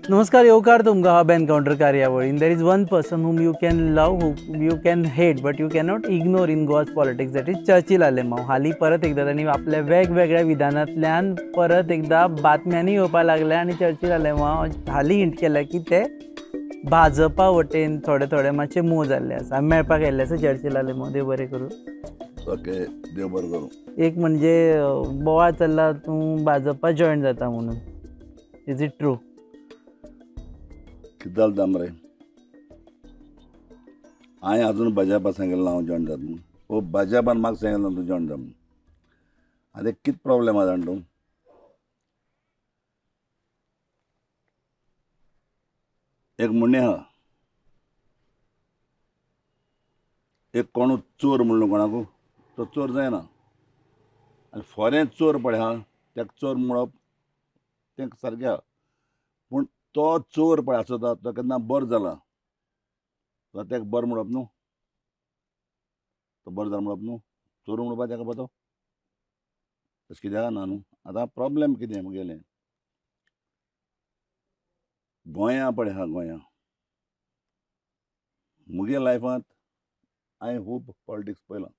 नमस्कार, येवकार तुमकां हांव एनकाउंटर कार्यावळीन. There is one person whom you can love, whom you can hate, but you cannot ignore in Goa's politics. That is Churchill Alemao. हालीं परत एकदा तांणी आपल्या वेगवेगळ्या विधानांतल्यान परत एकदा बातम्यांनी येवपाक लागल्या आनी चर्चिल आलेमाव हालीं हिंट केल्या की ते भाजपा वटेन थोडे मातशे मूव जाल्ले आसा, मेळपाक येयल्ले आसा चर्चिल आलेमाव. देव बरें करूं. ओके, देव बरें करूं. एक म्हणजे बोवाळ चल्ला तूं भाजपा जॉयन जाता म्हणून. Is it true? कितें जालें मरे, हांवें आजून भाजपा सांगिल्लें ना हांव जॉयन जाता म्हणून. वो भाजपान म्हाका सांगिल्लें ना तूं जॉयन जा म्हणून. आतां कितें प्रॉब्लेम आसा जाण तूं? एक म्हणणें आहा, एक कोण चोर म्हणलो कोणाकू तो चोर जायना. आनी फोरेन चोर पळय आहा ताका चोर म्हणप तें सारकें आहा. पूण तो चोर पळय आसता तो केन्ना बरो जाला तो ताका बरो म्हणप न्हू. तो बरो जाला म्हणप न्हू. चोर म्हणपा ताका पतो तशें कितें आहा ना न्हू. आतां प्रॉब्लेम कितें मुगेलें गोंया पळय आहा, गोंया मुगे लायफांत हांवें खूब पॉलिटिक्स पळयलां.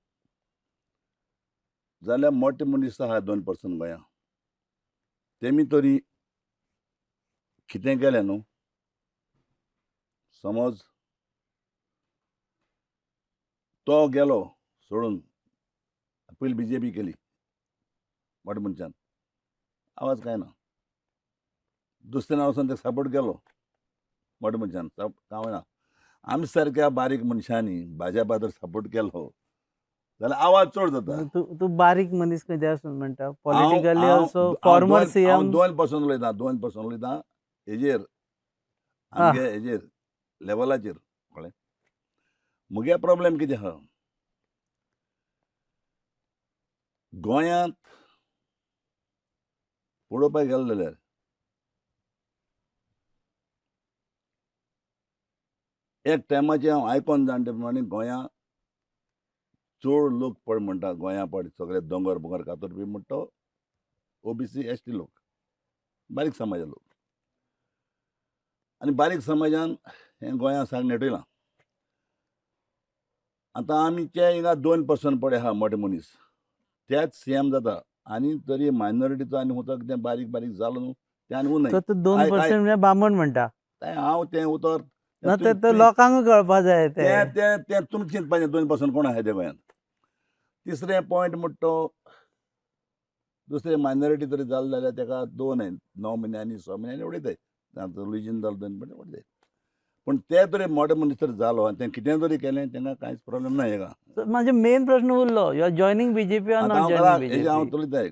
जाल्यार मोठे मनीस आहा 2% गोंया, तेमी तरी कितें केलें न्हू. समज तो गेलो सोडून पयलीं BJP केली मोठ्या मनशान, आवाज काय ना. दुसऱ्यान वचून ताका सपोर्ट केलो मोठ्या मनशान, कांय ना. आमी सारक्या बारीक मनशांनी भाजपा जर सपोर्ट केलो जाल्यार आवाज चड जाता. तूं बारीक मनीस खंय आसून म्हणटा पॉलिटिकली ऑल्सो फॉर्मर CM. हांव 2% उलयतां, 2% उलयतां हेजेर आमगे हेजेर लेवलाचेर. कळ्ळें? मुगे प्रॉब्लेम कितें आहा गोंयांत पळोवपाक गेलो जाल्यार एक टायमाचेर हांव आयकोन जाणटे प्रमाणे गोंया चड लोक पळय म्हणटा गोंया पळय सगळे दोंगर कातरपी म्हणटा तो OBC ST लोक, बारीक समाजा लोक. आनी बारीक समाजान हें गोंया सांग नेटयलां. आतां आमचे हिंगा 2% पळय आहा मोठे मनीस तेच CM जाता आनी तरी मायनॉरिटीचो आनी उतर कितें बारीक जालो न्हू तें आनी उरनाय. तो 2% म्हणजे बामण म्हणटा. हांव तें उतर तो लोकांक कळपा जाय तें तुमी चिंतपाचें 2% कोण आहा ते गोंयांत. तिसरें पॉयंट म्हणटा तो दुसरे मायनॉरिटी तरी जालें जाल्यार ताका 9 म्हयन्यांनी 6 म्हयन्यांनी उडयताय. रिलीजन जालो 2 म्हयने उडयताय. पूण ते तरी मोठे मनीस तर जालो आनी तें कितें तरी केलें तांकां कांयच प्रॉब्लेम ना. हेका म्हणजे मेन प्रश्न उरलो, you are joining BJP or not joining BJP. हांव उलयताय.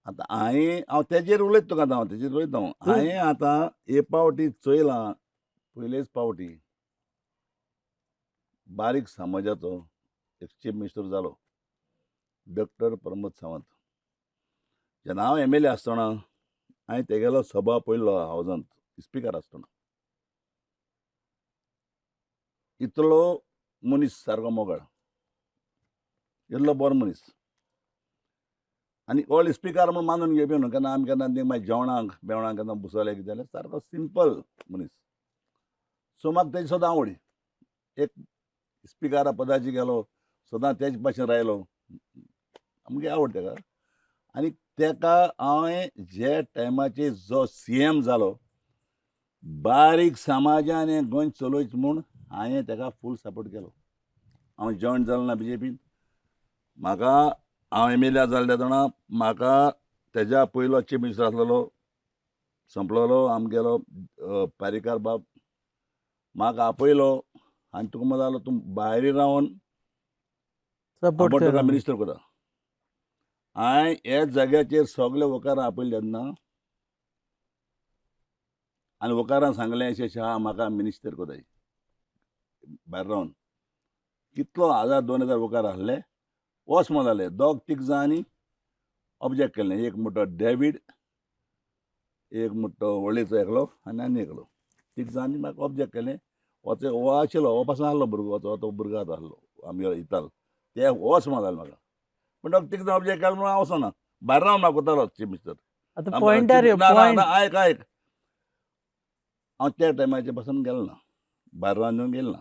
आतां हांव तेजेर उलयता तुका. आतां हांव तेजेर उलयता. हांवें आतां हे पावटी चयलां पयलेच पावटी बारीक समाजाचो एक चीफ मिनिस्टर जालो डॉक्टर प्रमोद सावंत. जेन्ना हांव MLA आसतना हांवें तेगेलो सभा पळयल्लो हावजांत स्पिकर आसतना. इतलो मनीस सारको मोगाळ, इतलो बरो मनीस आनी व्हडलो स्पिकर म्हूण मानून घेवपी न्हू. केन्ना आमी केन्ना मागीर जेवणाक केन्ना बसले कितें जाल्यार सारको सिंपल मनीस. सो म्हाका तेजी सदां आवड. एक स्पिकारा पदाची गेलो सदां तेज भाशेन रावलो, आमगे आवड तेका. आनी तेका हांवें जे टायमाचेर जो CM जालो बारीक समाजान हें गोंय चलोवचें म्हूण हांवें तेका फूल सपोर्ट केलो. हांव जॉयन जालो ना BJP. म्हाका हांव MLA जालें तेदोणा म्हाका तेज्या पयलो चीफ मिनिस्टर आसलेलो संपलोलो आमगेलो पारेकर बाब म्हाका आपयलो आनी तुका म्हणून जालो तूं भायर रावन सपोर्ट तुका मिनिस्टर करता. हांवें हे जाग्याचेर सगळे वकारां आपयले तेन्ना आनी वकारां सांगलें अशें आहा म्हाका मिनिस्टर कोताय भायर रावन. कितलो 1000-2000 वकार आहले वच म्हणून जालें. 2-3 जाणांनी ऑब्जेक्ट केलें. एक म्हणटा डेविड, एक म्हणटा व्हडलेचो एकलो आनी एकलो. 3 जाणांनी म्हाका ऑब्जेक्ट केलें. हो आशिल्लो हो पासून आहलो भुरगो तो भुरगो आहलो आमगे इताल ते वच म्हणून जालें म्हाका. पूण 3 जाणां ऑब्जेक्ट केलें म्हणून हांव वचना. भायर रावन म्हाका कोतालो चीफ मिनिस्टर. आतां पॉयंटार यो, पॉयंट आयक हांव त्या टायमाचेर पासून गेलो ना, भायर रांदूंक गेलो ना.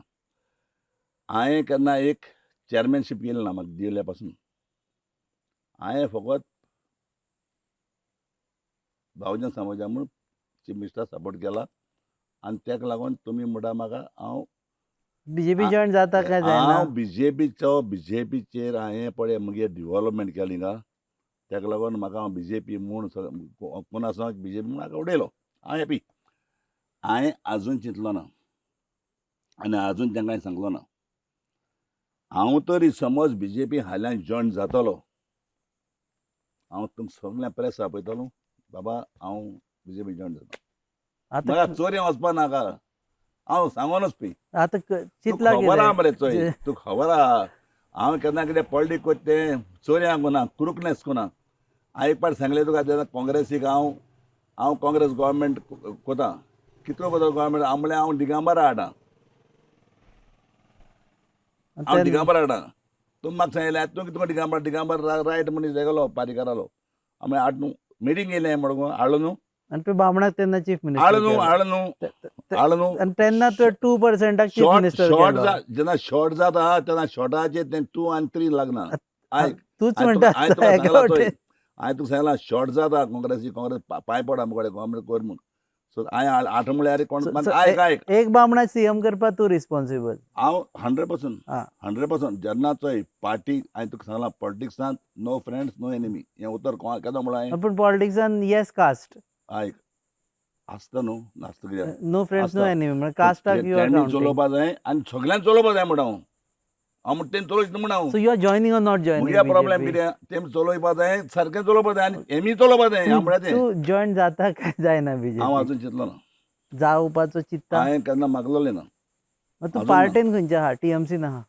हांवें केन्ना एक चॅरमॅनशीप केली ना म्हाका दिल्या पासून. हांवें फकत बहुजन समाजा म्हूण चीफ मिनिस्टर सपोर्ट केला आनी तेका लागून तुमी म्हणटा म्हाका हांव बीजेपी जॉयन जाता काय जायना हांव बीजेपीचेर हांवें पळय म्हगे डिव्हलपमेंट केली हिंगा तेका लागून म्हाका हांव बीजेपी म्हूण कोण आसूं बीजेपी म्हूण म्हाका उडयलो. हांव हॅपी. हांवें आजून चिंतलो ना आनी आजून तांकां हांवें सांगलो ना. हांव तरी समज बीजेपी हाल्यान जॉयन जातलो हांव तुमकां सगळ्यांक प्रेस आपयतलो बाबा हांव बीजेपी जॉयन जाता. आता म्हाका चोरयें वचपा नाका. हांव सांगोनच पळय. आता चिंतला खबर आहा मरे चोय कितें तूं खबर आहा हांव केन्ना कितें पॉलिटीक कोत्ता तें चोरयांक कोना क्रुकनेस कोना. हांवें एक पाट सांगलें तुका तेन्ना काँग्रेसीक हांव काँग्रेस गोवोरमेंट कोता कितलो कोता गोवोरमेंट हांव म्हणलें हांव दिगांबरा हाडा. हांव दिगांबरा हाडा. तुमी म्हाका सांगलें तूं कितें दिगांबर रायट मनीस गेलो पारीकारालो. हांव हाड न्हू मिटींग येयलें म्हणून हाडलो न्हू. आनी तुवें बामणाक तेन्ना चीफ हाड मिनिस्टर न्हू आनी तेन्ना तुवें 2%क चीफ मिनिस्टर केलो. जेन्ना शॉर्ट जाता तेन्ना शॉर्टाचेर तें 2 आनी 3 लागना. तूच म्हणटा हांवें तुका सांगलां शॉर्ट जाता काँग्रेस पांय पडा मुखार गव्हर्मेंट कर म्हूण. सो हांवें 8 म्हळ्यार कोण आयक एक बामणा सीएम करपाक तूं रिस्पॉन्सिबल. हांव 100% जेन्ना चोय पार्टी हांवें तुका सांगलां पॉलिटिक्सांत नो फ्रेंड्स नो एनिमी हें उतर केदो म्हळ्यार हांवें. पूण पॉलिटिक्सान येस कास्ट आयक आसता न्हू नासता कित्याक नो फ्रेंड्स नो एनिमी म्हळ्यार कास्टाक यू आर तेणी काउंटिंग. चलोवपा जाय आनी सगळ्यांक चलोवपा जाय म्हणटा हांव म्हणटा तेणी चलोवचें न्हू म्हणटा हांव. So you are joining or not joining म्हगे प्रॉब्लेम कितें तेमी चलोवपा जाय सारकें चलोवपा जाय आनी हेमी चलोवपा जाय हांव म्हणटा तें. तूं जॉयन जाता काय जायना हांव बीजेपी आजून चिंतलो ना. जावपाचो चिंतता. हांवें केन्ना मागलोलें ना. तूं पार्टेन खंयचे आहा टीएमसीन आहा.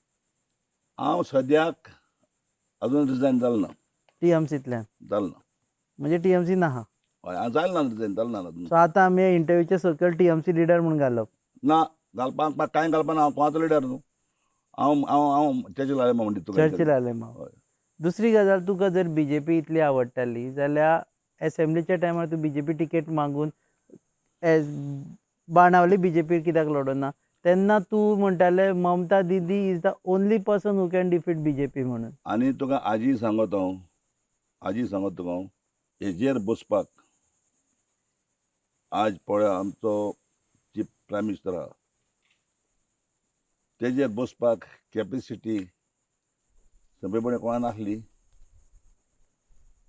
हांव सद्याक अजून रिजायन जालो ना. टीएमसींतल्यान जालो ना. म्हणजे टीएमसीन आहा. हय हांव जालो ना रिजायन जालो ना अजून. सो आतां आमी इंटरव्यूचे सकयल टीएमसी लिडर म्हणून घालप ना घालपाक म्हाका कांय घालपाना हांव कोणाचो लिडर न्हू. हांव चर्चिल आलेमांव म्हणटा तुका. चर्चिल आलेमांव. दुसरी गजाल तुका जर बीजेपी इतली आवडटाली जाल्यार एसेंब्लीच्या टायमार तूं बीजेपी टिकेट मागून बाणावली बीजेपी कित्याक लडोना. तेन्ना तूं म्हणटाले ममता दिदी is the only person who can defeat BJP म्हणून. आनी तुका आजी सांगत तुका हांव हेजेर बसपाक आज पळय आमचो चीफ प्रायम मिनिस्टर आहा तेजेर बसपाक कॅपेसिटी सगळेपणे कोणान आसली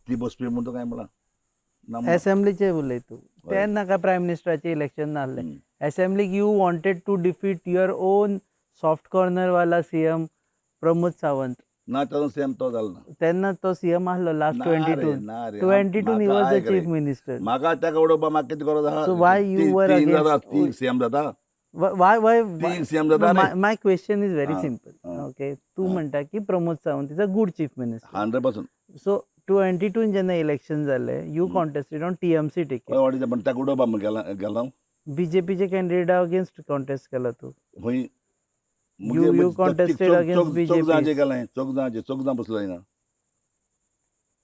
ती बसपी म्हणून तुका हांवें म्हणलां. एसेंब्लीचे उलय तूं तेन्ना काय प्रायम मिनिस्टराचें इलेक्शन नासलें. एसेंब्लीक you wanted to defeat your own soft corner वाला सीएम प्रमोद सावंत. ना ताजो सेम तो जालो ना. तेन्ना तो सीएम आसलो लास्ट ना 22 he was the chief minister. म्हाका तेका उडोवपाक म्हाका कितें गरज आहा. So why you were against ती सीएम जाता. Why सीएम जाता. my question is very simple. Okay, तू म्हणटा की Pramod Sawant is a good chief minister. 100%. So 22 जेन्ना इलेक्शन जाले you contested on TMC ticket. पण तेका उडोवपाक गेलो बीजेपीचे कॅन्डिडेटा अगेन्स्ट कॉन्टेस्ट केला तू. खंय You contested against BJP. Chog जां बसलो हिंगा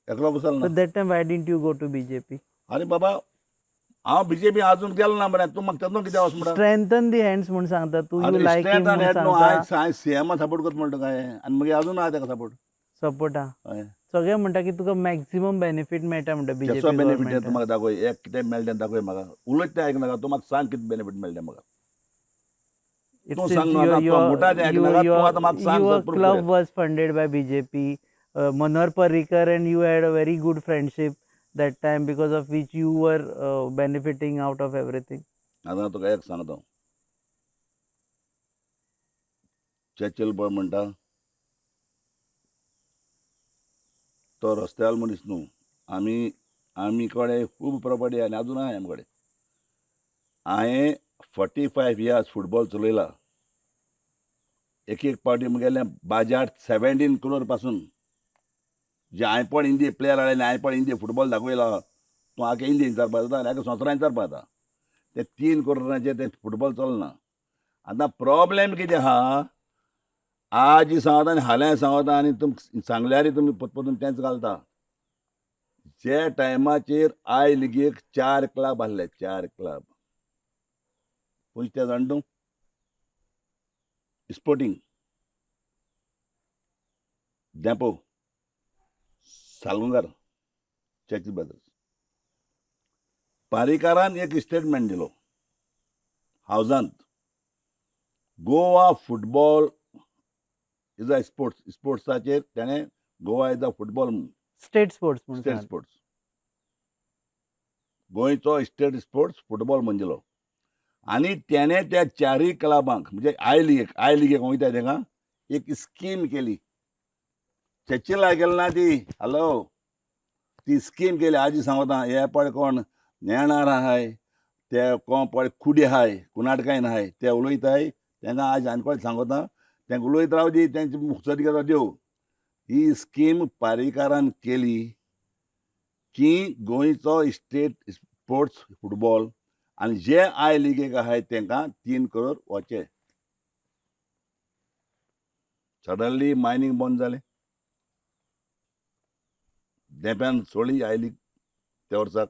एकलो बसलो ना. So that time why didn't you go to BJP? अरे बाबा हांव बीजेपी आजून गेलो ना मरे. तूं म्हाका तेन्ना कितें वच म्हणटा. Strengthen the hands म्हणून सांगता तू. You like him म्हणून सांगता. हांवें सीएमा सपोर्ट करता म्हणटा काय आनी मागीर आजून आहा तेका सपोर्ट. सपोर्ट आहा. हय सगळे म्हणटा की तुका मॅक्सिमम बेनिफीट मेळटा म्हणटा बीजेपी. कसो बेनिफीट तूं म्हाका दाखय. एक कितें मेळटा तें दाखय म्हाका. उलयता तें आयकनाका. तूं म्हाका सांग कितें बेनिफीट मेळटा म्हाका. Your club was funded by BJP. Manohar Parrikar and you had a very good friendship that time because of which you were benefiting out of everything. आतां तुका एक सांगता हांव. चर्चिल पळय म्हणटा तो रस्त्यार मनीस न्हू. आमी कडेन खूब प्रॉपर्टी आनी आजून आहा आमी कडेन. हांवें 45 years फुटबॉल चलयला. एक पावटी मुगेलें बाजार 17 crore पासून जे हांवें पण इंडिये प्लेयर हाडले हांवें पण इंडिये फुटबॉल दाखयला. तूं हाका इंडियेन विचारपा जाता आनी हाका संवसारान विचारपा जाता. ते 3 crore ते फुटबॉल चलना. आतां प्रॉब्लेम कितें आहा आज सांगता आनी हाल्यां सांगता आनी तुमकां सांगल्यार तुमी परतून तेंच घालता. जे टायमाचेर आय लिगेक 4 क्लब आसले 4 क्लब खंयचे ते जाण तूं sporting depot Salgaocar Churchill brothers पारीकारान एक स्टेटमेंट दिलो हावजांत गोवा फुटबॉल इज अ स्पोर्ट्साचेर तेणें Goa is a football state sports म्हणून स्टेट सांगता. स्पोर्ट्स गोंयचो स्टेट स्पोर्ट्स फुटबॉल म्हणजिलो आनी तेणें त्या चारय क्लबांक म्हणजे आय लिगेक वयता तेका एक स्कीम केली. चर्चिला केली ना ती हॅलो ती स्कीम केली. आजी सांगता हे पळय कोण नेणार आहाय ते कोण पळय खुडी आहाय कुनाटकायन आहाय ते उलयताय तेंकां आज आनी कोण सांगता तेंकां उलयत राव दी तेंची मुक्तती घेता देव. ही स्कीम पारीकारान केली की गोंयचो स्टेट स्पोर्ट्स फुटबॉल आनी जे आय लिगेक आहाय तेंकां 3 करोड वचे. सडनली मायनींग बंद जालें. देंप्यान सोडली आय लीग त्या वर्साक.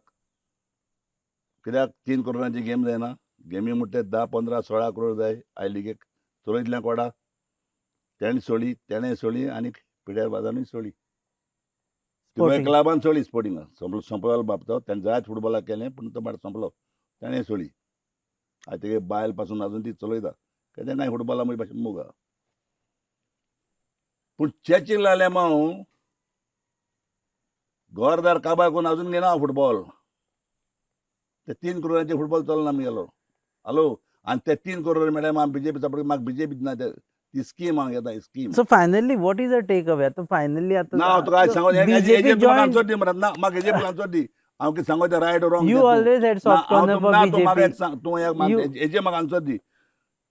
कित्याक 3 करोडांची गेम जायना. गेमी म्हणटा 10, 15, 16 करोड जाय आय लिगेक. चलयतल्या कोडा तेणें सोडली आनी पिड्यार बाजारूय सोडली. तिगोय क्लबान सोडली स्पोर्टिंगाक संपलो बाबतो तेणें जायत फुटबॉलाक केलें पूण तो भायर संपलो तेणें सोडली. आयज तेगे बायल पासून अजून ती चलयता तेन्ना कांय फुटबॉला म्हणजे भाशेन मोग आहा. पूण चर्चिल आलेमांव घरदार काबार करून अजून घेना फुटबॉल. ते 3 करोडांचे फुटबॉल चलना आमगेलो हॅलो आनी ते 3 करोड मॅडम आमी बीजेपी सपोर्ट म्हाका बीजेपी ना ती स्कीम हांव घेता ही scheme. So finally what is a takeaway आता फायनली आता ना तुका आज सांगो बीजेपी जॉइन आन्सर दी मरे ना म्हाका हेजेर आन्सर दी हांव कितें सांगो ते right wrong you always had soft corner for तूं म्हाका बीजेपी एक सांग तूं हेजेर म्हाका आन्सर दी.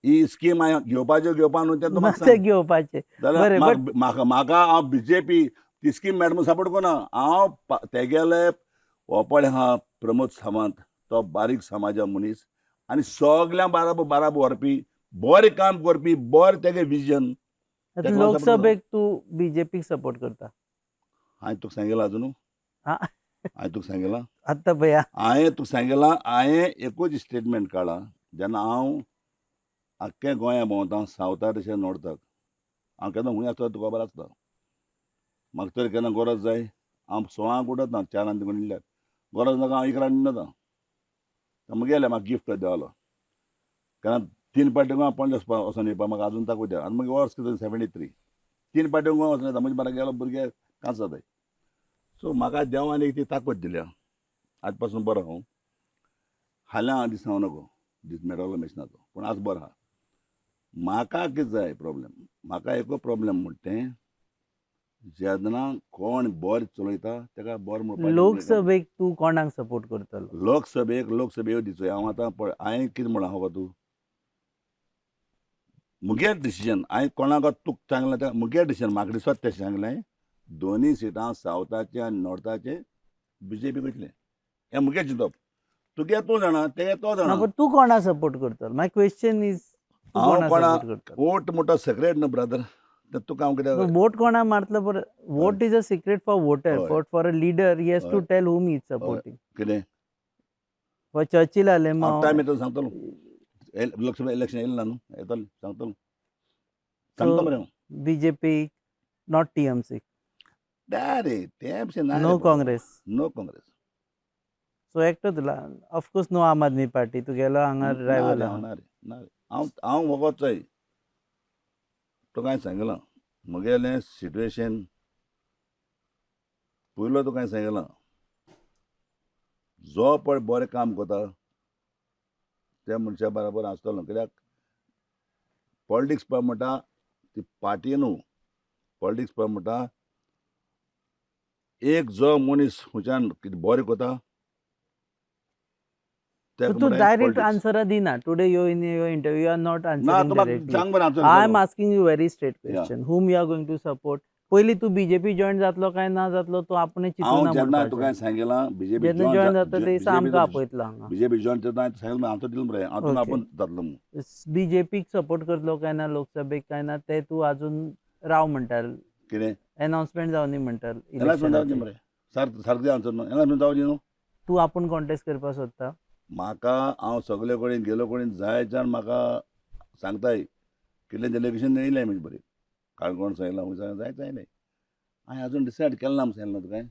ही स्कीम हांवें घेवपा न्हू तें तूं म्हाका ते सांग. घेवपाचे जाल्यार बरें म्हाका हांव बीजेपी ती स्कीम मॅडम सपोर्ट करना. हांव तेगेले हो पळय आहा प्रमोद सावंत तो बारीक समाजा मनीस आनी सगळ्यां बाराबर व्हरपी बरें काम करपी बरें तेगे विजन. लोकसभेक तूं बीजेपीक सपोर्ट करता. हांवें तुका सांगिलां अजून हांवें तुका सांगिलां आतां पया हांवें तुका सांगिलां हांवें एकूच स्टेटमेंट काडला जेन्ना हांव आख्खें गोंया भोंवता सावथाक तशें नॉर्थाक. हांव केन्ना खूंय आसता तुका खबर आसता. म्हाका तर केन्ना गरज जाय हांव 6 उठता 4 देखून येयल्यार गरज नाका हांव 11 येता. मुगेले म्हाका गिफ्ट देवालो केन्ना 3 पाटी गोंया पणजे वचोन येवपा म्हाका अजून ताकूय आनी मागीर वर्स कितें 73 3 पाटी गोंया वचोन येता म्हणजे म्हाका गेलो भुरगे कांस जाताय. सो म्हाका देवान एक ती ताकद दिल्या आज पासून बरो हांव हाल्या हांव दीस सांगू नको दीस मेळटलो मेळनाचो पूण आज बरो आहा. म्हाका कितें जाय प्रॉब्लेम म्हाका एकूच प्रॉब्लेम म्हणटा तें जेन्ना कोण बरें चलयता तेका बरें म्हणपाचें. लोकसभेक तूं कोणाक सपोर्ट करतलो. लोकसभेक दिचोय हांव आतां पळय हांवें कितें म्हणलां खबर तूं मुगे डिसिजन हांवें कोणाक तुका सांगलें तें मुगे डिसिजन म्हाका दिसता तें सांगलें 2 सिटां सावथाचे आनी नॉर्थाचे बीजेपी वयतलें हें मुगे चिंतप. तुगे तूं जाणा तेगे तो जाणा. तूं कोणाक सपोर्ट करतलो. माय क्वेश्चन इज हांव कोणाक वोट म्हणटा सेक्रेट न्हू ब्रदर तुका हांव कितें वोट कोणाक मारतलो बरं. Vote is a secret for voter for a leader he has to tell whom he is supporting. कितें फॉर चर्चिल आलेमांव टायम येता सांगतलो. लोकसभा इलेक्शन येयलें ना न्हू येतलें सांगतलो सांगता मरे हांव. बीजेपी नॉट टीएमसी डायरेक्ट तें no Congress no Congress. So एकटो तुला ऑफकोर्स नो आम आदमी पार्टी तुगेलो हांगा रायवल हांव वगोत जाय तुका हांवें सांगलां म्हगेलें सिट्युएशन पयलो तुका हांवें सांगलां जो पळय बरें काम करता त्या मनशा बराबर आसतलो. कित्याक पॉलिटिक्स पळय म्हणटा ती पार्टी न्हू पॉलिटिक्स पळय म्हणटा एक जो मनीस खंयच्यान कितें बरें करता तूं डायरेक्ट आन्सर दिना. Today in your interview you are not answering directly. I am asking you very straight question whom you are going to support. पयलीं तू बीजेपी जॉइन जातलो काय ना जातलो तो आपणें चिंतून जेन्ना तुका सांगलां बीजेपी जॉइन जाता ते सामको आपयतलो हांगा. बीजेपी जॉइन जाता हांवें सांगलें आन्सर दिलो मरे हांव तुका आपूण जातलो म्हणून. बीजेपीक सपोर्ट करतलो काय ना लोकसभेक काय ना ते तूं अजून राव म्हणटा. कितें अनाउन्समेंट जावनी म्हणटा. जावनी मरे सारकें आन्सर न्हू अनाउन्समेंट जावनी न्हू. तूं आपूण कॉन्टेस्ट करपाक सोदता. म्हाका हांव सगळे कडेन गेलो कडेन जायच्यान म्हाका सांगताय कितले डेलिगेशन येयले म्हणजे बरी काणकोण सांगला जायत आयले हांवें आजून डिसायड केलें ना सांगलें तुका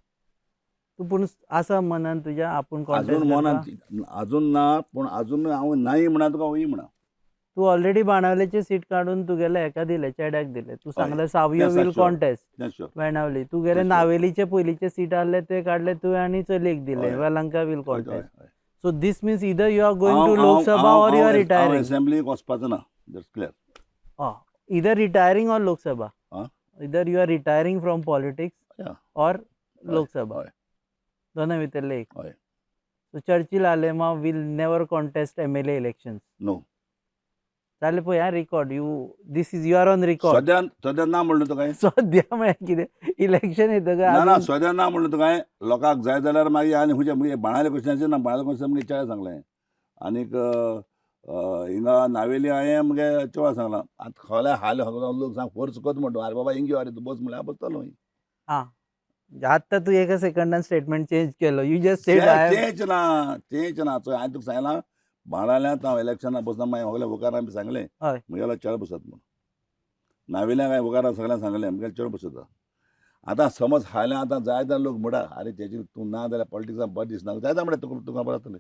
तू पूण आसा मनान तुज्या आपूण अजून कॉन्टेस्ट मनान करपाक? अजून ना पूण अजून हांव नाही म्हणा तुका होई म्हणा तू ऑलरेडी बाणावलेचे सीट काढून तुगेले हेका दिले चेड्याक दिले तू सांगले सावयो तें वील sure. कॉन्टेस्ट तें sure. वेणावली तुगेले तें sure. नावेलीचे पयलींचे सीट आहले ते काडले तुवें आनी चलयेक दिले हय. वेलंका वील हय, कॉन्टेस्ट हय. So this means either you are going हांव- टू हांव- लोकसभा हांव- ऑर यू आर हांव रिटायरिंग असेंब्लीक वचपाचो ना that's clear either retiring or Lok Sabha आं? Either you are retiring from politics या ऑर लोकसभा हय दोना भितरले एक हय so Churchill Alemao will never contest MLA elections no जाल्यार पळय हा record you this is you are on record सद्या ना म्हणलं तुका सद्या म्हळ्यार कितें इलेक्शन ना येतकच सद्या ना म्हणलं तुका लोकांक जाय जाल्यार मागीर आनी खुंयचे म्हणजे बाणाले क्वेश्चनाचेर ना बाणाले क्वेश्चन म्हणजे चार सांगलें आनीक हिंगा नावेली हांवें मगे चेवा सांगलां आतां खोल्या हाल लोक सांग फोर्स कोत म्हणटा आरे बाबा हिंगी अरे तूं बस म्हळ्यार बसतलो हां आतां तूं एका सेकंडान स्टेटमेंट चेंज केलो यू जस्ट सेड चेंज ना चोय हांवें तुका सांगलां बाणाल्यांत हांव इलेक्शनाक बसना मागीर सगल्या वकारां बी सांगलें हय म्हगेलो चेड बसत म्हूण नावेल्यांक हांवें वकारां सगळ्यांक सांगलें म्हगेलो चेड बसता आतां समज हाल्या आतां जाय जाल्यार लोक म्हणटा अरे तेजी तूं ना जाल्यार पॉलिटिक्सान बरें दिसना जाय म्हणटा तुका बरें जातलें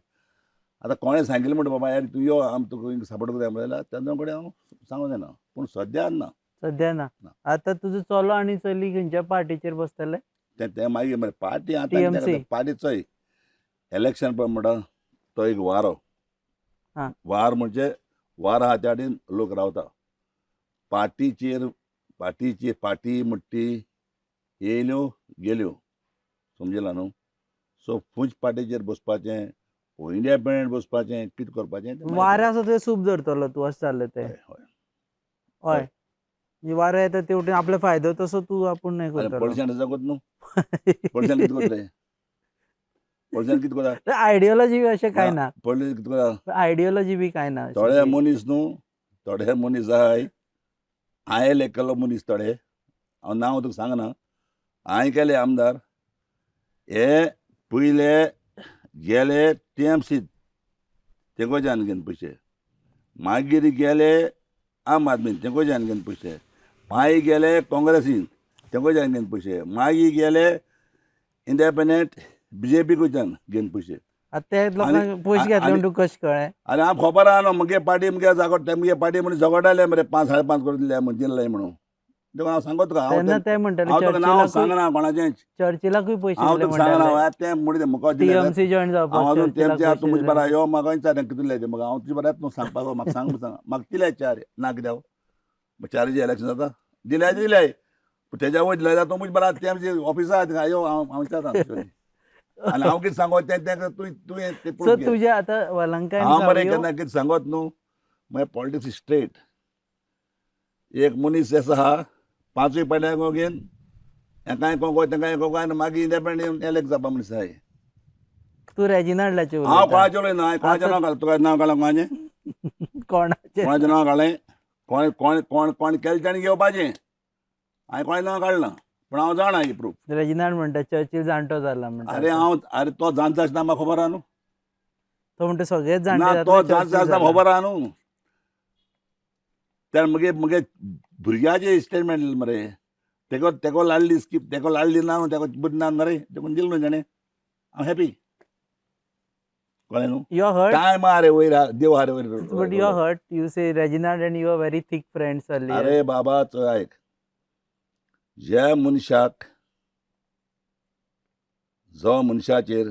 आतां कोणें सांगिल्लें म्हणटा बाबा यार तूं यो आमी तुका सपोर्ट करया म्हणल्यार तेन्ना कडेन हांव सांगूंक जायना पूण सद्या ना सद्या ना आतां तुजो चलो आनी चली खंयच्या पार्टीचेर बसतले तें मागीर मरे पार्टी TMC. आतां पार्टी चोय इलेक्शन पळय म्हणटा तो एक वारो हां वार म्हणजे वार आहा त्या वाटेन लोक रावता पार्टीचेर पार्टी म्हणटी येयल्यो गेल्यो समजला न्हू सो खंयच पार्टीचेर बसपाचें इंडिपेंडंट बसपाचें कितें करपाचें तें मागीर वाऱ्या आसा थंय सूप धरतलो तूं अशें जालें तें हय हय हय म्हणजे वारो येता ते वटेन आपलो फायदो तसो तूं आपूण हें आरे करतलो पडशाण जगत न्हू पडशाण कितें करतले पडशाण कितें करता आयडियोलॉजी अशें कांय ना पडले कितें करता आयडियोलॉजी बी कांय ना थोडे मनीस न्हू थोडे मनीस आहाय हांवें इलेक्ट केल्लो मनीस थोडे हांव नांव तुका सांगना हांवें केले आमदार हे पयले गेले TMC तेंकोच्यान घेवन पयशे मागीर गेले आम आदमीन तेंकोच्यान घेवन पयशे मागीर गेले काँग्रेसीन तेंकोच्यान घेवन पयशे मागीर गेले इंडिपेंडंट BJP कडच्यान घेवन पयशे आतां ते लोकांक पयशे घेतले म्हण तुका कशें कळ्ळें आनी हांव खबर आहा न्हू मगे पार्टी मगे जागोड मुगे पार्टी म्हणून झगडटाले मरे 5-5.5 करून दिले म्हणून दिले म्हणून देखून हांव सांगत तुका तेन्ना ते म्हणटाले हांव तुका नांव सांगना कोणाचेंच चर्चिलाकूय पयशे हांव दिले तुका सांगना म्हणटाले तें म्हणून म्हाका दिले TMC जॉयन हांव जावपाक अजून चर्चिलाक तेंचे तूं पयशे म्हजे दिले. बरा यो म्हाका विचार कितें दिले ते म्हाका हांव तुजे बऱ्यात न्हू सांगपाक म्हाका सांग म्हाका दिले चार ना कित्याक चारचे इलेक्शन जाता दिले तेज्या वयर दिले जाल्यार तूं म्हजे बरा TMC ऑफिसा थिंगा यो हांव विचारता आनी हांव कितें सांगोत तें तुवें तें सो तुजे आतां वलंका हांव मरे केन्ना कितें सांगत न्हू मागीर पॉलिटिक्स स्ट्रेट एक मनीस असो आहा 5 पार्ट्यांक घेवन हेकांय कोंको तेंकाय कोंको आनी मागीर इंडिपेंडंट इलेक्ट जावपा मनीस आहाय तूं रेजिनाल्डाचें हांव कोणाचें उलयना हांवें कोणाचें नांव घाल तुका नांव घालां कोणाचें कोणाचें नांव घालें कोण केलें ताणें घेवपाचें हांवें कोणाचें नांव काडलां पूण हांव जाणा ही प्रूफ रेजिनाल्ड म्हणटा चर्चिल जाणटो जाला म्हणटा अरे तो जाणटो आसता म्हाका खबर आहा न्हू तो म्हणटा सगळेच ना जाणटे तो जाणटो आसता खबर आहा न्हू तर मगे भुरग्याचें स्टेटमेंट दिलें मरे तेको लाडली स्कीप तेको लाडली ना न्हू तेको बरी ना रे देखून दिलें न्हू ताणें हांव हॅपी कळ्ळें न्हू यू हर्ट टायम आहा रे वयर देव आहा रे वयर but you hurt you say Reginald and you are very thick friends अरे बाबा चोय आयक ज्या मनशाक जो मनशाचेर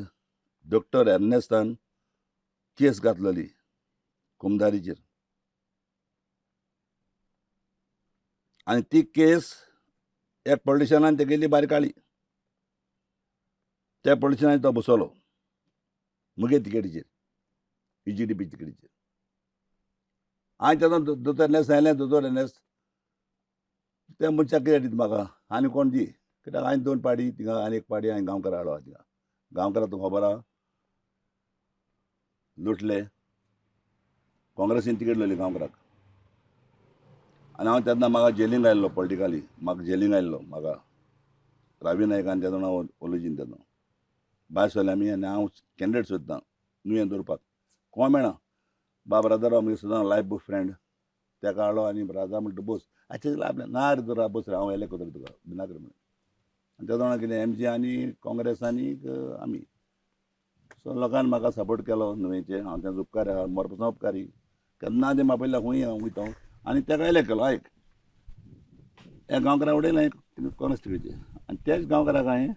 डॉक्टर एर्नेस्तान केस घातलेली कुमदारीचेर आनी ती केस एक पॉलिटिशनान तेगेली भायर काडली त्या पॉलिटिशनान तो बसवलो मुगे तिकेटीचेर PGDP तिकेटीचेर हांवें तेन्ना दोतोर एर्नेस्ट सांगलें दोतोर एर्नेस्ट त्या मनशाक कितें दिता म्हाका आनी कोण दी कित्याक हांवें 2 पार्टी थिंगा आनी एक पार्टी हांवें गांवकार हाडलो थिंगा गांवकाराक तुका खबर आहा लुटले काँग्रेसीन तिकेट लायली गांवकाराक आनी हांव तेन्ना म्हाका जेलींत आयल्लो पॉलिटिकली म्हाका जेलींत आयल्लो म्हाका रावी नायकान तेन्ना हांव ओलोजीन तेन्ना भायर सरले आमी आनी हांव कॅन्डिडेट सोदतां नुयें दवरपाक कोण मेळना बाब राजा आमगे सुद्दां लायफ बूक फ्रेंड तेका हाडलो आनी राजा म्हणटा बस आजचे आपल्या ना रे तुका बस रे हांव हेले करतलो तुका भिनाक रे म्हणून आनी त्या जाणां कितें MG आनी काँग्रेस आनी आमी सो लोकांनी म्हाका सपोर्ट केलो न्हंयचे हांव तेंचो उपकार आहा मरपाचो उपकारी केन्ना ते म्हापयल्या खूंय हांव वयता आनी तेका इलेक्ट केलो आयक ह्या गांवकारां उडयलें कॉन्स्टिट्युएंसी आनी तेच गांवकाराक हांवें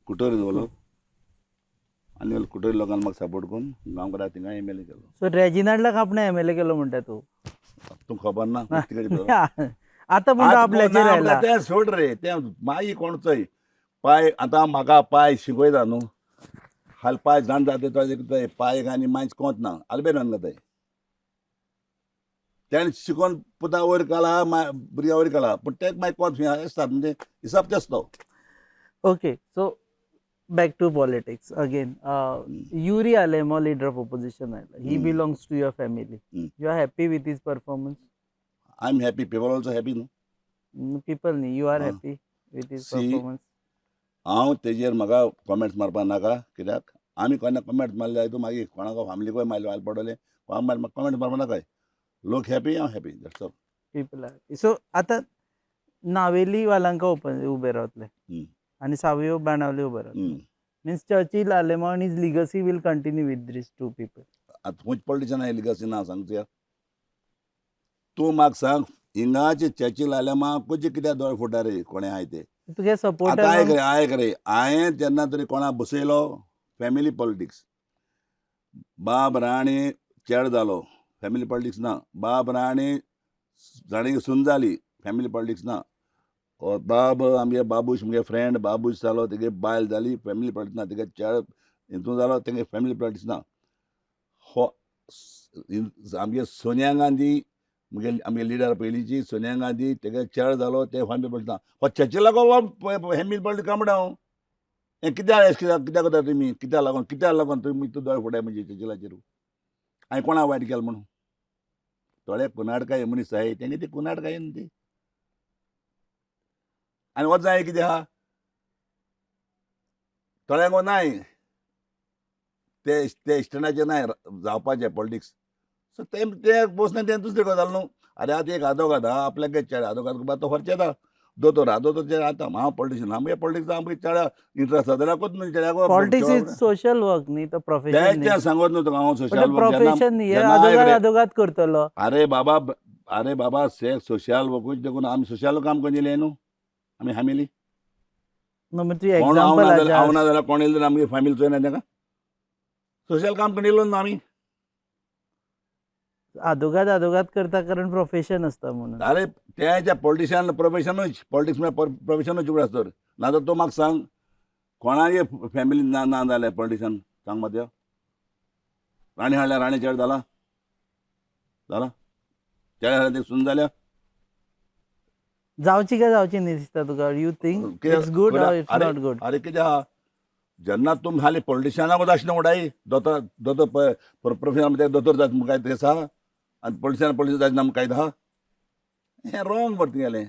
कुटोरी दवरलो आनी कुटोरी लोकांनी म्हाका सपोर्ट करून गांवकाराक थिंगा MLA केलो. सो रेजिनाल्डाक आपणे MLA केलो म्हणटा तूं. तुका खबर ना आतां म्हणटा आपल्याचेर आयला. तें सोड रे तें मागीर कोण चोय पांय आतां म्हाका पांय शिकयता न्हू हाल पांय जाण जाता पांय आनी मायच कोंत ना आलबेन जाताय तेणें शिकोवन पुता वयर काला भुरग्यां वयर काला पूण तेका मागीर कोंत आसता म्हणजे हिसाब तेच तो. Okay, so back to politics again. Yuri Alemao, leader of opposition, he belongs to your family. You are happy with his performance? I'm happy. People also happy, no? People, you are happy with his performance? हांव तेजेर म्हाका comments मारपा नाका कित्याक आमी कोणा comments मारले जायत मागीर कोणाक फॅमिलीकूय मारले पडले कमेंट मारपा नाकाय लोक हॅपी हांव happy that's all. People are happy. So आतां नावेली वालांका उबे रावतले आणि सावयो बाणावले उबे रावतले. Means Churchill Alemao and his legacy will continue with these two people. आतां खंयच पॉलिटिशन लिगसी ना सांगचें तूं म्हाका सांग हिंगाचे चर्चिल आलेमाव खंयचे कित्याक दोळे फुटा रे कोणें आहाय ते तुगे सपोर्ट आयक रे हांवें जेन्ना तरी कोणा बसयलो फॅमिली पॉलिटिक्स बाब राणे चेड जालो फॅमिली पॉलिटिक्स ना बाब राणे जाणे सून जाली फॅमिली पॉलिटिक्स ना बाब आमगे बाबूश मुगे फ्रेंड बाबूश जालो तेगे बायल जाली फॅमिली पॉलिटिक्स ना तेगे चेड हितून जालो तेगे फॅमिली पॉलिटिक्स ना हो आमगे सोनिया गांधी मुगे आमगे लिडर पयलींची सोनिया गांधी तेगे चेड जालो ते फॅमिली पॉलिटिक्स ना हो चर्चिलाको फॅमिली पॉलिटिक्स काय म्हणटा हांव हें कित्याक कित्याक करता तुमी कित्याक लागून तुमी तूं दोळे फुटाय म्हणजे चर्चिलाचेर हांवें कोणा वायट केलें म्हणून थोडे कुनाटकाय मनीस आहाय तेंगे ती कुनाटकाय न्ही ती आनी वच जाय कितें आहा थोड्यांक नाय ते स्टँडाचेर नाय जावपाचें पॉलिटिक्स सो ते बसना तें दुसरें गजाल न्हू अरे आतां एक आदोगाद आहा आपल्याक चेड आदोगाद तो खर्च येता दोतोर चेड आतां हांव पॉलिटिशन आमगे पॉलिटिक्स आमगे चेड्या इंट्रस्ट आसा जाल्यार कोच न्हू चेड्याक पॉलिटिक्स इज सोशल वर्क न्ही तो प्रोफेशन तें सांगत न्हू तुका हांव सोशल प्रोफेशन आदोगाद करतलो अरे बाबा से सोशल वर्कूच देखून आमी सोशल काम करून येयले न्हू आमी फॅमिली हांव ना जाल्यार कोण येयले जाल्यार आमगे फॅमिली चोयना तेका सोशल काम करून येयलो न्हू आमी आदोगाद करता कारण प्रोफेशन असता म्हणून अरे त्या पॉलिटिशियन प्रोफेशनूच पॉलिटिक्स म्हळ्यार प्रोफेशनूच उगड आसता नाजाल्यार तूं म्हाका सांग कोणागे फॅमिली ना जालें पॉलिटिशन सांग मातयो राणी हाडल्या राणी चेड जाला चेड हाडल्या ते सून जाल्या जावची काय जावची न्ही दिसता तुका you think it's good or it's not good अरे कितें आहा जेन्ना तुमी हालीं पॉलिटिशियनाक अशें उडाय दोतोर प्रोफेशन दोतोर जाता म्हूण कांय तें आहा आनी पॉलिटिशन जायना म्हूण कांय आहा हें रॉंग बरें तुगेलें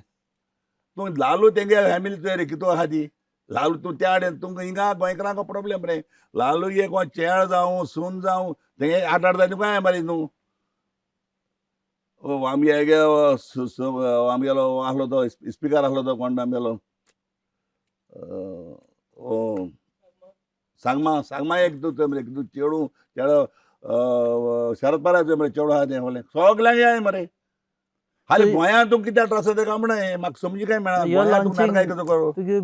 तूं लालू तेंगे फॅमिली चोय रे कितू आहा ती लालू तूं त्या वाटेन तुमकां हिंगा गोंयकारांक प्रॉब्लेम रे लालू एक चेड जावं सून जावं तेंगे आठ जाय तुका काय मरे न्हू आमगे हेगे आमगेलो आसलो तो स्पिकर आसलो तो कोण आमगेलो सांगमा एक तूं चेडू शरद पवार मरे चेडू आहा तें बोलें सगल्यांक जाय मरे हालीं गोंयांत तूं कित्याक त्रास जाता काय म्हणून म्हाका समजी काय मेळना तुगे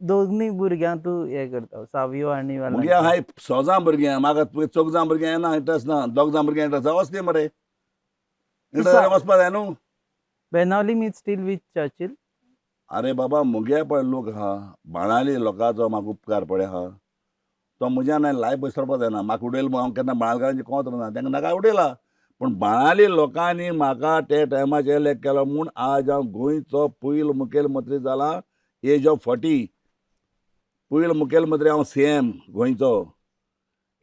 दोगूय भुरग्यांक तूं हें करता सावयो आनी मुगे हाय 6 भुरग्यां म्हाका तुवें 4 जाण भुरग्यां येना इंट्रस्ट ना 2 जाण भुरग्यां इंट्रस्ट वच ती मरे इंट्रस्ट वचपा जाय न्हू Benaulim meet steel with Churchill अरे बाबा मुगे पळय लोक आहा बाणावली लोकांचो म्हाका उपकार पळय आहा तो म्हज्या लायफ विसरपा जायना म्हाका उडयलो हांव केन्ना बाळगांवची कोंत ना तांकां नाका उडयला पूण बाणावली लोकांनी म्हाका ते टायमाचेर इलेक्ट केलो म्हूण आज हांव गोंयचो पयलो मुखेलमंत्री जाला एज ऑफ 40 पयलो मुखेलमंत्री हांव CM गोंयचो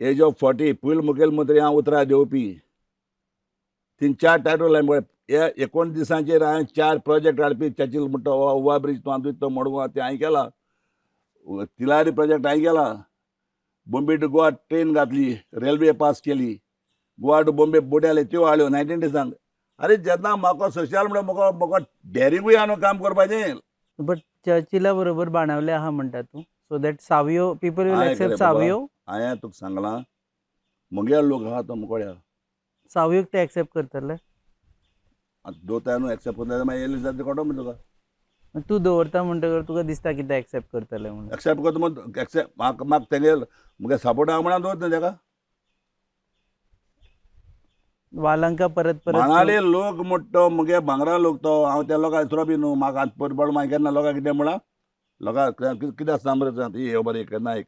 एज ऑफ 40 पयलो मुखेलमंत्री हांव उतरां देंवोवपी 3-4 टायटल हे 19 दिसांचेर हांवें 4 प्रोजेक्ट हाडपी चर्चिल म्हणटा ओवा ब्रिज तो आमचो तो मोडगो ते हांवें केला तिलारी प्रोजेक्ट हांवें केला बॉम्बे टू गोवा ट्रेन घातली, रेल्वे पास केली, गोवा टू बॉम्बे बोट्याले त्यो हाडल्यो 19 डेजांक. अरे जेन्ना म्हाका सोशल म्हणल्यार म्हाका डेरींगूय हांव काम करपाचें. बट चर्चिला बरोबर बाणावले आहा म्हणटा तूं, so that Savio people will accept Savio. हांवें तुका सांगलां मुगे लोक आहा तो मुकोड्या सावयोक ते एक्सेप्ट करतले. आतां दोताय न्हू एक्सेप्ट करता मागीर येयले जाता कोटो म्हणटा तुका. तूं दवरता म्हणटकर तुका दिसता कितें एक्सेप्ट करतले म्हणून. एक्सेप्ट करता म्हण एक्सेप्ट म्हाका तेंगे मुगे सपोर्ट आहा म्हणून दवरता तेका. वालांका परत परत बाणाले लोक म्हणटा मुगे भांगरा लोक तो हांव त्या लोकांक थ्रो बी न्हू म्हाका आतां परपड मागीर केन्ना लोकांक कितें म्हणा लोकांक कितें आसता मरे हे बरें केन्ना एक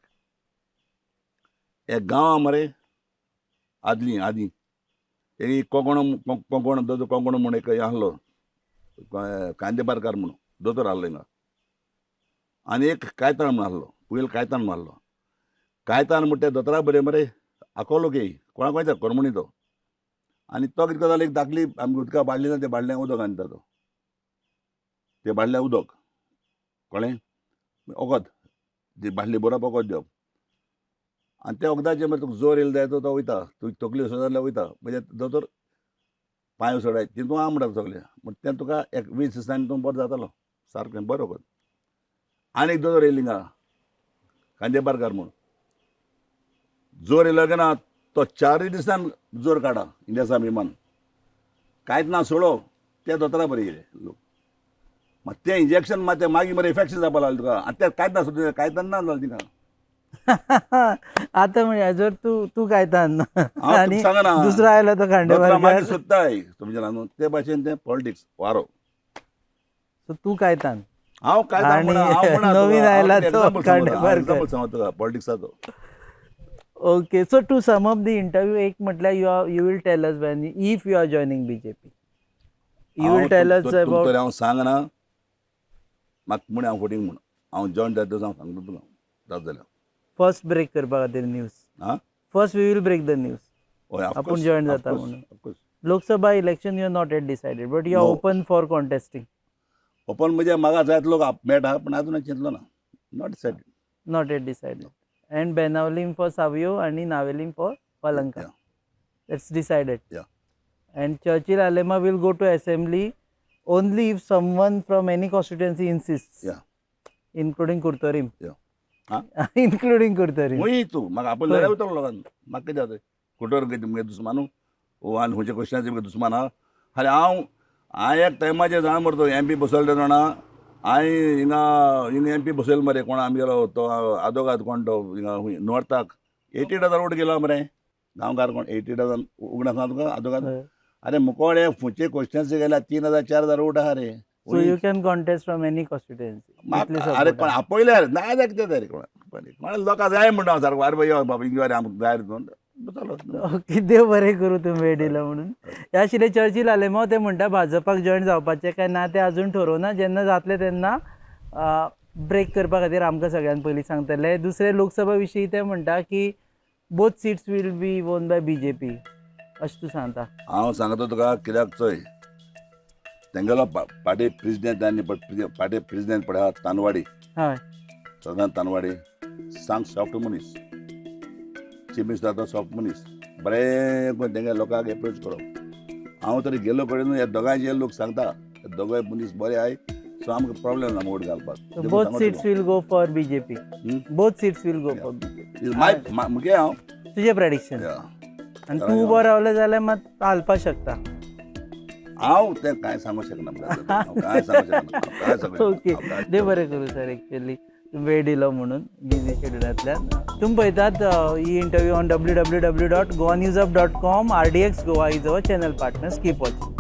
गांव मरे आदीं एक कोंकण दोतोर कोंकण म्हूण एक आहलो कांदेबारकार म्हणून दोतोर आहलो हिंगा आनी एक कायतान म्हूण आहलो पयलो कायतान म्हूण आहलो. कायतान म्हणटा दोतोरा बरें मरे आकोलो के कोणाक वयता करमणी तो आनी तो कितें करतालो एक धाकली आमी उदका बाळली ना ते बाळल्यांक उदक घालता तो ते बाळल्यांक उदक कळ्ळें वखद ती बाळली बरोवप वखद दिवप आनी त्या वखदाचेर मरे तुका जोर येयलो जाय तो वयता तुजी तकली उसळ जाल्यार वयता म्हणजे दोतोर पांय उसळाय तितून आहा म्हणटा सगलें म्हण तें तुका एक 20 दिसांनी तूं बरो जातालो सारकें बरो वखद. आनी एक दोतोर येयलो हिंगा कांदेबारकार म्हूण जोर येयलो काय ना तो 4 दिसान जोर काडा इंडियासा विमान कांयच ना सोडो त्या दोतोरा बरें येयले लोक मात तें इंजेक्शन मात तें मागीर मरे इफेक्शन जावपा लागलें तुका आतां तें कांयच ना सोडून कांयच ना जालें तिका. आता म्हणजे जर तू कायतान हांव आणि तुका सांगना दुसरो आयलो तो मागीर खांडेबारकार, सोदताय तुमच्या न्हू ते भाशेन तें पॉलिटिक्स वारो. सो तू कायतान हांव कांयच आणि नवीन आयला तो खांडेबारकार. सांगता तुका पॉलिटिक्साचो. Okay, so to sum up the interview एक म्हटल्यार you will tell us when if you are joining BJP you will tell us about. हांव सांगना म्हाका म्हणे हांव फुटींग म्हूण हांव जॉयन जाता हांव सांगता तुका जाता जाल्यार फर्स्ट ब्रेक करपा खातीर news. First we will break the news आपूण जॉयन जाता म्हणून. Lok Sabha election you are not yet decided but you are open for contesting. Open म्हणजे म्हाका जायत लोक मेळटा पण अजून चिंतलो ना. Not decided. Not yet decided. And Benavelim for Savio and Navelim for Palanka. That's decided. Yeah. And Churchill Alemao will go to assembly only if someone from any constituency insists. Yeah. Including Kurtarim. Yeah. Including Kurtarim. वही तू म्हाका आपण लढाई उतरलो लोकांना म्हाका कितें जाता कुटोर कितें मुगे दुस्मान ओ आनी खंयच्या क्वेश्चनाचे मुगे दुस्मान आहा. अरे हांव एक टायमाचेर जाण मरतो MP बसयलो जाणा हांवें हिंगा MP बसयलो मरे कोण आमगेलो तो आदोगाद कोण तो हिंगा नॉर्थाक 80,000 वोट गेलो मरे गांवकार कोण 80,000 उगडा सांग तुका आदोगाद. अरे मुकोडे फुचे क्वेश्चन्स गेल्या 3,000 4,000 वोट आहा रे. So you can contest from any constituency. अरे पण आपयले ना जाय कितें जाय रे कोण लोकां जाय म्हणटा सारको वार बाबा बाबा इंगवार आमकां जाय ओके, देव बरें करूं तुमी वेळ दिलो म्हणून. हे आशिल्ले चर्चिल आलेमाव. ते म्हणटा भाजपाक जॉयन जावपाचें काय ना तें अजून ठरोवना. जेन्ना जातलें तेन्ना ब्रेक करपा खातीर आमकां सगळ्यान पयलीं सांगतले. दुसरे लोकसभा विशीं ते म्हणटा की बोथ सीट्स वील बी वोन बाय BJP अशें तूं सांगता. हांव सांगता तुका कित्याक चोय तेंगेलो पार्टी प्रेसिडेंट आनी पार्टी प्रेसिडेंट पळय तानवाडी हय सदांत तानवाडी सांग सॉफ्ट मनीस चीफ मिनिस्टर आतां सॉफ्ट मनीस बरें करून तेंगे लोकांक एप्रोच करप. हांव तरी गेलो कडेन ह्या दोगांयचे लोक सांगता हे दोगांय मनीस बरे आहाय सो आमकां प्रॉब्लेम ना वोट घालपाक. Both seats will go for BJP. Both seats will go for BJP. मुगे हांव तुजें प्रेडिक्शन. आनी तूं उबो रावलो जाल्यार मात हालपाक शकता. हांव तें कांय सांगूंक शकना. ओके, देव बरें करूं सर. एक्चुअली वेळ दिलो म्हणून बिझी शेड्युलांतल्यान. तुमी पळयतात ही interview on www.goaNewsUp.com. RDX Goa is our channel partners. Keep watching.